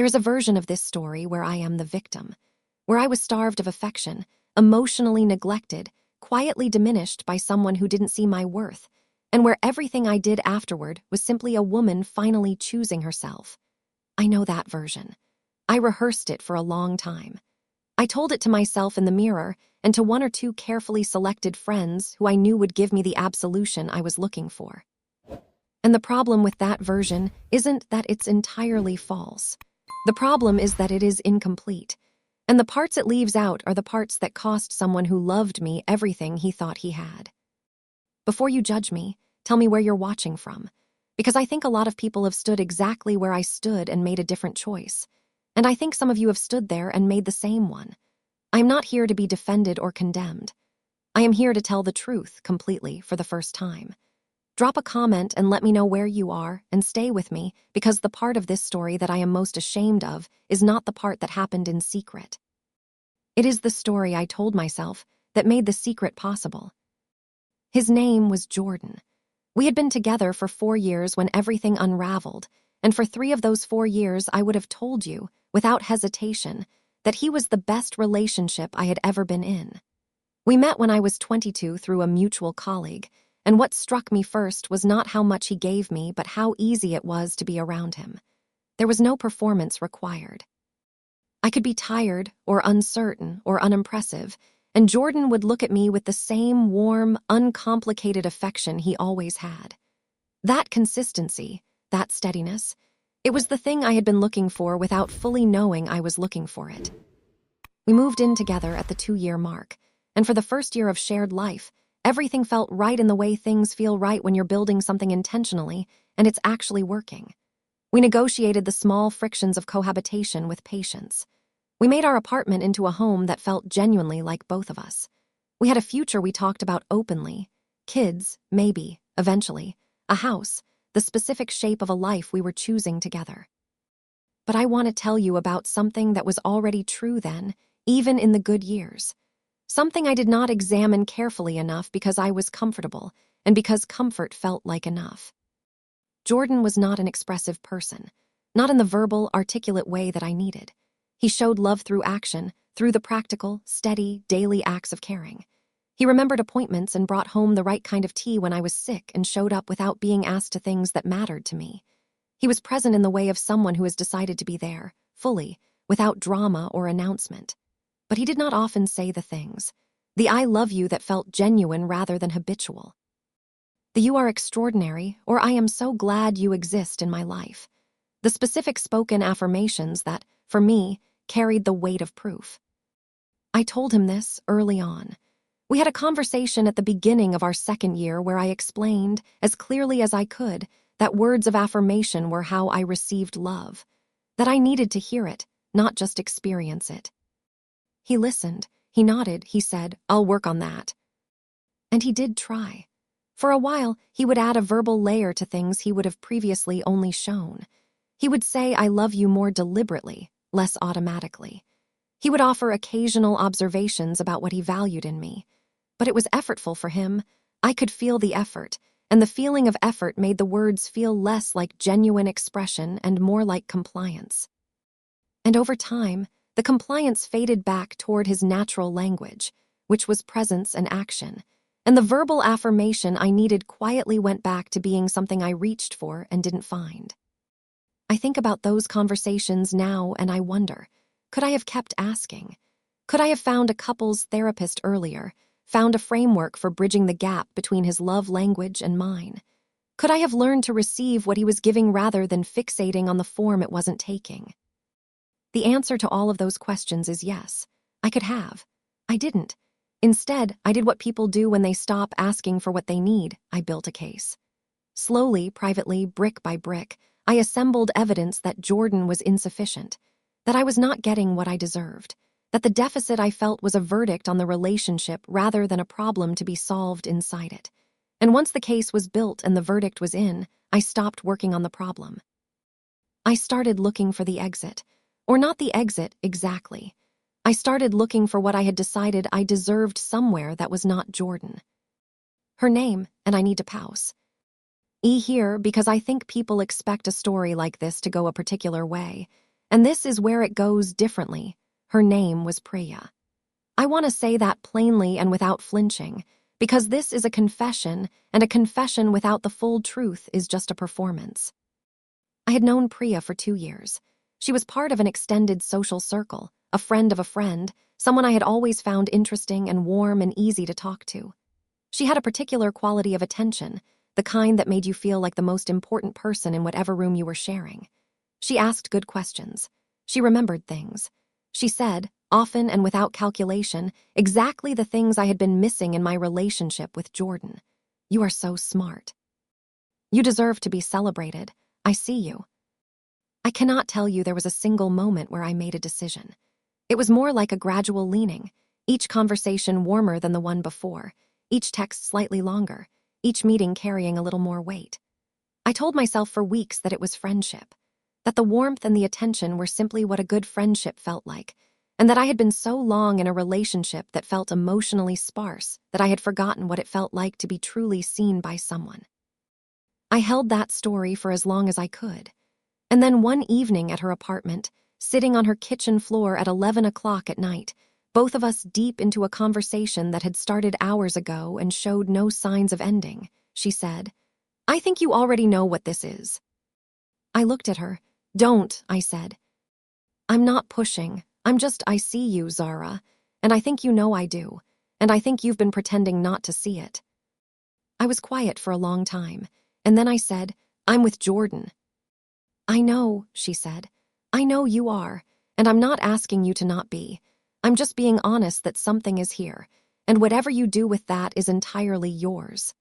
There is a version of this story where I am the victim, where I was starved of affection, emotionally neglected, quietly diminished by someone who didn't see my worth, and where everything I did afterward was simply a woman finally choosing herself. I know that version. I rehearsed it for a long time. I told it to myself in the mirror and to one or two carefully selected friends who I knew would give me the absolution I was looking for. And the problem with that version isn't that it's entirely false. The problem is that it is incomplete. And the parts it leaves out are the parts that cost someone who loved me everything he thought he had. Before you judge me, tell me where you're watching from. Because I think a lot of people have stood exactly where I stood and made a different choice. And I think some of you have stood there and made the same one. I am not here to be defended or condemned. I am here to tell the truth completely for the first time. Drop a comment and let me know where you are and stay with me, because the part of this story that I am most ashamed of is not the part that happened in secret. It is the story I told myself that made the secret possible. His name was Jordan. We had been together for 4 years when everything unraveled, and for 3 of those 4 years I would have told you, without hesitation, that he was the best relationship I had ever been in. We met when I was 22 through a mutual colleague, and what struck me first was not how much he gave me, but how easy it was to be around him. There was no performance required. I could be tired or uncertain or unimpressive, and Jordan would look at me with the same warm, uncomplicated affection he always had. That consistency, that steadiness, it was the thing I had been looking for without fully knowing I was looking for it. We moved in together at the 2-year mark, and for the first year of shared life, everything felt right in the way things feel right when you're building something intentionally and it's actually working. We negotiated the small frictions of cohabitation with patience. We made our apartment into a home that felt genuinely like both of us. We had a future we talked about openly. Kids, maybe, eventually. A house, the specific shape of a life we were choosing together. But I want to tell you about something that was already true then, even in the good years. Something I did not examine carefully enough because I was comfortable, and because comfort felt like enough. Jordan was not an expressive person, not in the verbal, articulate way that I needed. He showed love through action, through the practical, steady, daily acts of caring. He remembered appointments and brought home the right kind of tea when I was sick and showed up without being asked to things that mattered to me. He was present in the way of someone who has decided to be there, fully, without drama or announcement. But he did not often say the things, the I love you that felt genuine rather than habitual. The you are extraordinary, or I am so glad you exist in my life. The specific spoken affirmations that, for me, carried the weight of proof. I told him this early on. We had a conversation at the beginning of our 2nd year where I explained, as clearly as I could, that words of affirmation were how I received love, that I needed to hear it, not just experience it. He listened, he nodded, he said, "I'll work on that." And he did try. For a while, he would add a verbal layer to things he would have previously only shown. He would say I love you more deliberately, less automatically. He would offer occasional observations about what he valued in me. But it was effortful for him. I could feel the effort, and the feeling of effort made the words feel less like genuine expression and more like compliance. And over time, the compliance faded back toward his natural language, which was presence and action, and the verbal affirmation I needed quietly went back to being something I reached for and didn't find. I think about those conversations now and I wonder, could I have kept asking? Could I have found a couples therapist earlier, found a framework for bridging the gap between his love language and mine? Could I have learned to receive what he was giving rather than fixating on the form it wasn't taking? The answer to all of those questions is yes. I could have. I didn't. Instead, I did what people do when they stop asking for what they need. I built a case. Slowly, privately, brick by brick, I assembled evidence that Jordan was insufficient, that I was not getting what I deserved, that the deficit I felt was a verdict on the relationship rather than a problem to be solved inside it. And once the case was built and the verdict was in, I stopped working on the problem. I started looking for the exit. Or not the exit, exactly. I started looking for what I had decided I deserved somewhere that was not Jordan. Her name, and I need to pause. Here because I think people expect a story like this to go a particular way, And this is where it goes differently. Her name was Priya. I want to say that plainly and without flinching, because this is a confession, and a confession without the full truth is just a performance. I had known Priya for 2 years. She was part of an extended social circle, a friend of a friend, someone I had always found interesting and warm and easy to talk to. She had a particular quality of attention, the kind that made you feel like the most important person in whatever room you were sharing. She asked good questions. She remembered things. She said, often and without calculation, exactly the things I had been missing in my relationship with Jordan. You are so smart. You deserve to be celebrated. I see you. I cannot tell you there was a single moment where I made a decision. It was more like a gradual leaning, each conversation warmer than the one before, each text slightly longer, each meeting carrying a little more weight. I told myself for weeks that it was friendship, that the warmth and the attention were simply what a good friendship felt like, and that I had been so long in a relationship that felt emotionally sparse that I had forgotten what it felt like to be truly seen by someone. I held that story for as long as I could, and then one evening at her apartment, sitting on her kitchen floor at 11 o'clock at night, both of us deep into a conversation that had started hours ago and showed no signs of ending, she said, "I think you already know what this is." I looked at her. "Don't," I said. "I'm not pushing. I see you, Zara, and I think you know I do, and I think you've been pretending not to see it." I was quiet for a long time, and then I said, "I'm with Jordan." "I know," she said. "I know you are, and I'm not asking you to not be. I'm just being honest that something is here, and whatever you do with that is entirely yours."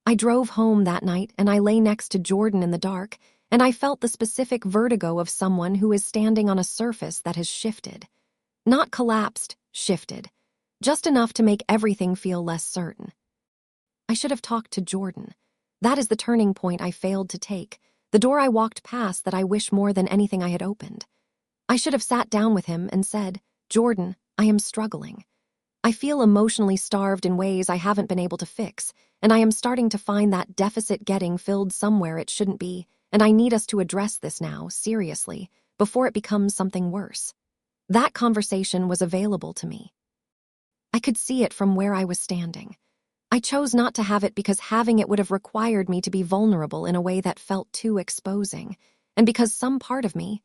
I drove home that night, and I lay next to Jordan in the dark, and I felt the specific vertigo of someone who is standing on a surface that has shifted. Not collapsed, shifted. Just enough to make everything feel less certain. I should have talked to Jordan. That is the turning point I failed to take, the door I walked past that I wish more than anything I had opened. I should have sat down with him and said, "Jordan, I am struggling. I feel emotionally starved in ways I haven't been able to fix, and I am starting to find that deficit getting filled somewhere it shouldn't be, and I need us to address this now, seriously, before it becomes something worse." That conversation was available to me. I could see it from where I was standing. I chose not to have it because having it would have required me to be vulnerable in a way that felt too exposing, and because some part of me,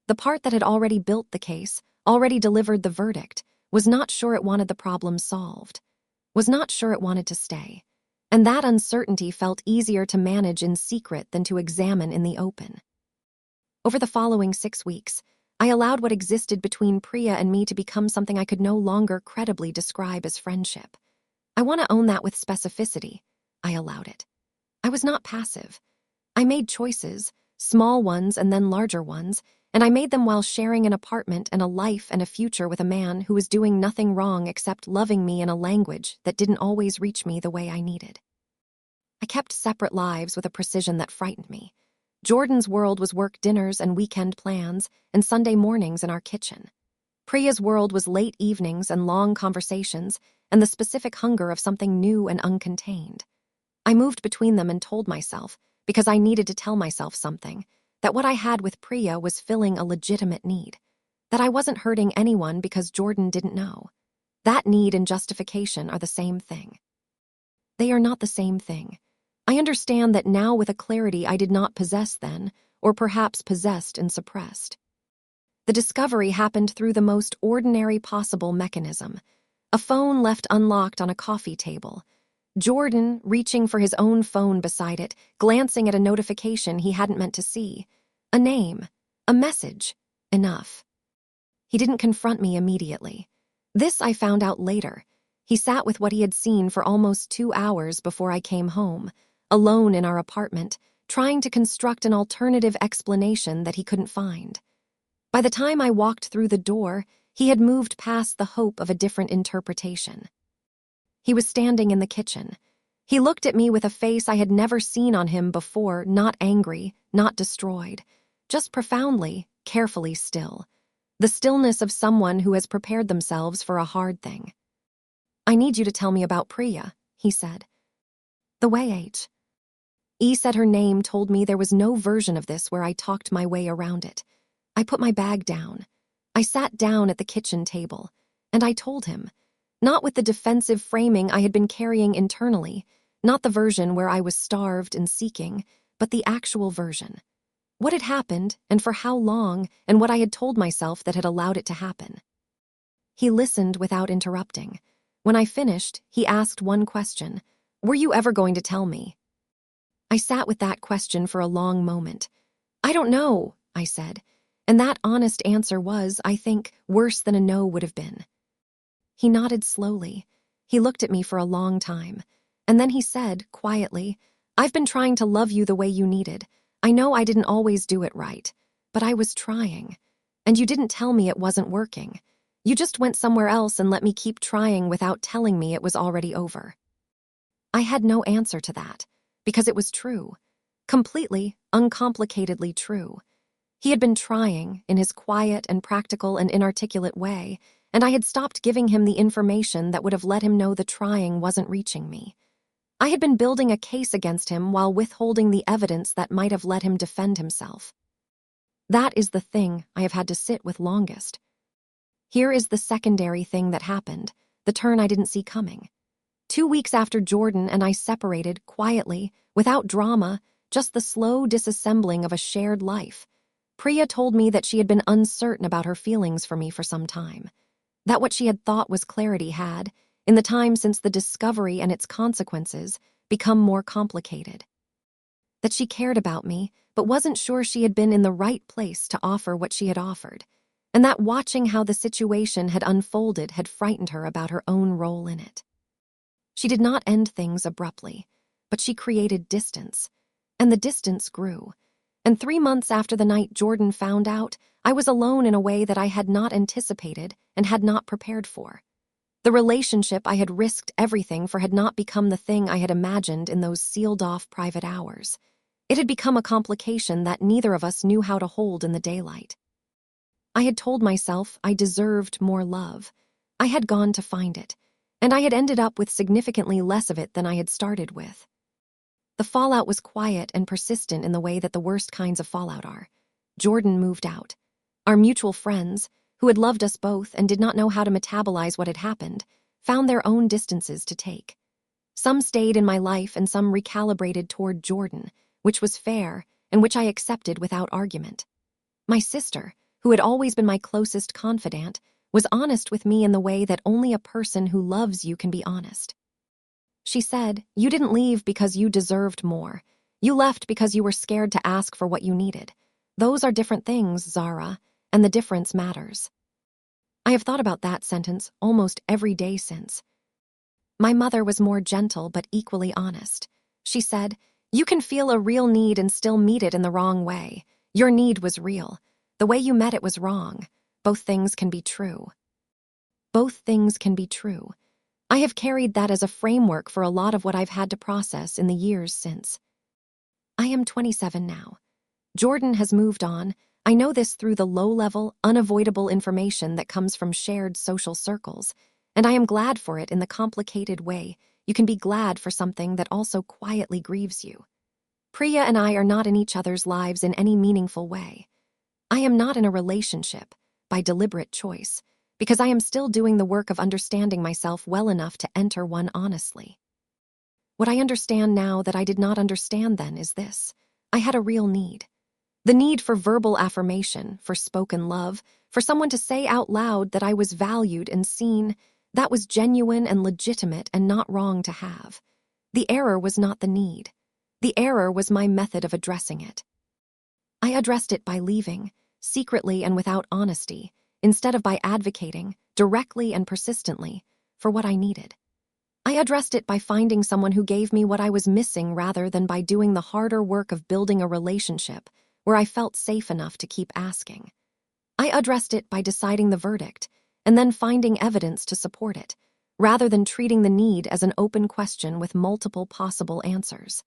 the part that had already built the case, already delivered the verdict, was not sure it wanted the problem solved, was not sure it wanted to stay. And that uncertainty felt easier to manage in secret than to examine in the open. Over the following 6 weeks, I allowed what existed between Priya and me to become something I could no longer credibly describe as friendship. I want to own that with specificity. I allowed it. I was not passive. I made choices, small ones and then larger ones, and I made them while sharing an apartment and a life and a future with a man who was doing nothing wrong except loving me in a language that didn't always reach me the way I needed. I kept separate lives with a precision that frightened me. Jordan's world was work dinners and weekend plans and Sunday mornings in our kitchen. Priya's world was late evenings and long conversations and the specific hunger of something new and uncontained. I moved between them and told myself, because I needed to tell myself something, that what I had with Priya was filling a legitimate need, that I wasn't hurting anyone because Jordan didn't know. That need and justification are the same thing. They are not the same thing. I understand that now with a clarity I did not possess then, or perhaps possessed and suppressed. The discovery happened through the most ordinary possible mechanism. A phone left unlocked on a coffee table. Jordan, reaching for his own phone beside it, glancing at a notification he hadn't meant to see. A name. A message. Enough. He didn't confront me immediately. This I found out later. He sat with what he had seen for almost 2 hours before I came home, alone in our apartment, trying to construct an alternative explanation that he couldn't find. By the time I walked through the door, he had moved past the hope of a different interpretation. He was standing in the kitchen. He looked at me with a face I had never seen on him before, not angry, not destroyed, just profoundly, carefully still. The stillness of someone who has prepared themselves for a hard thing. "I need you to tell me about Priya," he said. "The way H. E said her name told me there was no version of this where I talked my way around it. I put my bag down. I sat down at the kitchen table, and I told him, not with the defensive framing I had been carrying internally, not the version where I was starved and seeking, but the actual version. What had happened, and for how long, and what I had told myself that had allowed it to happen. He listened without interrupting. When I finished, he asked one question. Were you ever going to tell me? I sat with that question for a long moment. I don't know, I said. And that honest answer was, I think, worse than a no would have been. He nodded slowly. He looked at me for a long time. And then he said, quietly, I've been trying to love you the way you needed. I know I didn't always do it right, but I was trying. And you didn't tell me it wasn't working. You just went somewhere else and let me keep trying without telling me it was already over. I had no answer to that, because it was true. Completely, uncomplicatedly true. He had been trying, in his quiet and practical and inarticulate way, and I had stopped giving him the information that would have let him know the trying wasn't reaching me. I had been building a case against him while withholding the evidence that might have let him defend himself. That is the thing I have had to sit with longest. Here is the secondary thing that happened, the turn I didn't see coming. 2 weeks after Jordan and I separated, quietly, without drama, just the slow disassembling of a shared life, Priya told me that she had been uncertain about her feelings for me for some time. That what she had thought was clarity had, in the time since the discovery and its consequences, become more complicated. That she cared about me, but wasn't sure she had been in the right place to offer what she had offered, and that watching how the situation had unfolded had frightened her about her own role in it. She did not end things abruptly, but she created distance, and the distance grew. And 3 months after the night Jordan found out, I was alone in a way that I had not anticipated and had not prepared for. The relationship I had risked everything for had not become the thing I had imagined in those sealed-off private hours. It had become a complication that neither of us knew how to hold in the daylight. I had told myself I deserved more love. I had gone to find it, and I had ended up with significantly less of it than I had started with. The fallout was quiet and persistent in the way that the worst kinds of fallout are. Jordan moved out. Our mutual friends, who had loved us both and did not know how to metabolize what had happened, found their own distances to take. Some stayed in my life and some recalibrated toward Jordan, which was fair and which I accepted without argument. My sister, who had always been my closest confidant, was honest with me in the way that only a person who loves you can be honest. She said, you didn't leave because you deserved more. You left because you were scared to ask for what you needed. Those are different things, Zara, and the difference matters. I have thought about that sentence almost every day since. My mother was more gentle but equally honest. She said, you can feel a real need and still meet it in the wrong way. Your need was real. The way you met it was wrong. Both things can be true. Both things can be true. I have carried that as a framework for a lot of what I've had to process in the years since. I am 27 now. Jordan has moved on. I know this through the low-level, unavoidable information that comes from shared social circles, and I am glad for it in the complicated way you can be glad for something that also quietly grieves you. Priya and I are not in each other's lives in any meaningful way. I am not in a relationship, by deliberate choice, because I am still doing the work of understanding myself well enough to enter one honestly. What I understand now that I did not understand then is this. I had a real need. The need for verbal affirmation, for spoken love, for someone to say out loud that I was valued and seen. That was genuine and legitimate and not wrong to have. The error was not the need. The error was my method of addressing it. I addressed it by leaving, secretly and without honesty, instead of by advocating, directly and persistently, for what I needed. I addressed it by finding someone who gave me what I was missing rather than by doing the harder work of building a relationship where I felt safe enough to keep asking. I addressed it by deciding the verdict and then finding evidence to support it, rather than treating the need as an open question with multiple possible answers.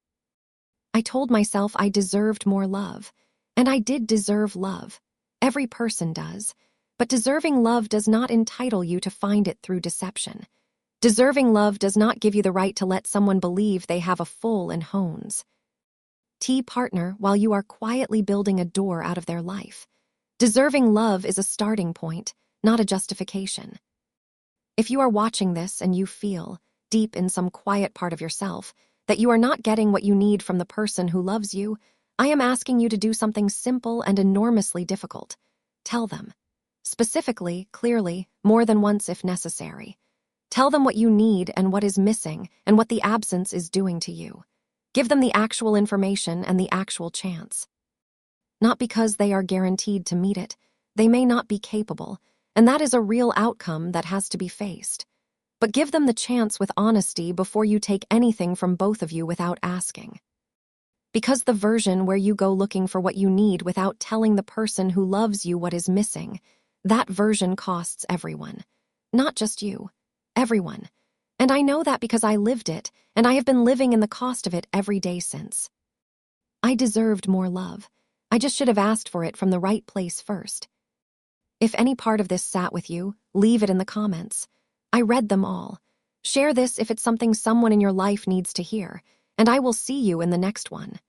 I told myself I deserved more love, and I did deserve love. Every person does. But deserving love does not entitle you to find it through deception. Deserving love does not give you the right to let someone believe they have a full and hones partner while you are quietly building a door out of their life. Deserving love is a starting point, not a justification. If you are watching this and you feel, deep in some quiet part of yourself, that you are not getting what you need from the person who loves you, I am asking you to do something simple and enormously difficult. Tell them. Specifically, clearly, more than once if necessary. Tell them what you need and what is missing and what the absence is doing to you. Give them the actual information and the actual chance. Not because they are guaranteed to meet it. They may not be capable, and that is a real outcome that has to be faced. But give them the chance with honesty before you take anything from both of you without asking. Because the version where you go looking for what you need without telling the person who loves you what is missing, that version costs everyone. Not just you. Everyone. And I know that because I lived it, and I have been living in the cost of it every day since. I deserved more love. I just should have asked for it from the right place first. If any part of this sat with you, leave it in the comments. I read them all. Share this if it's something someone in your life needs to hear, and I will see you in the next one.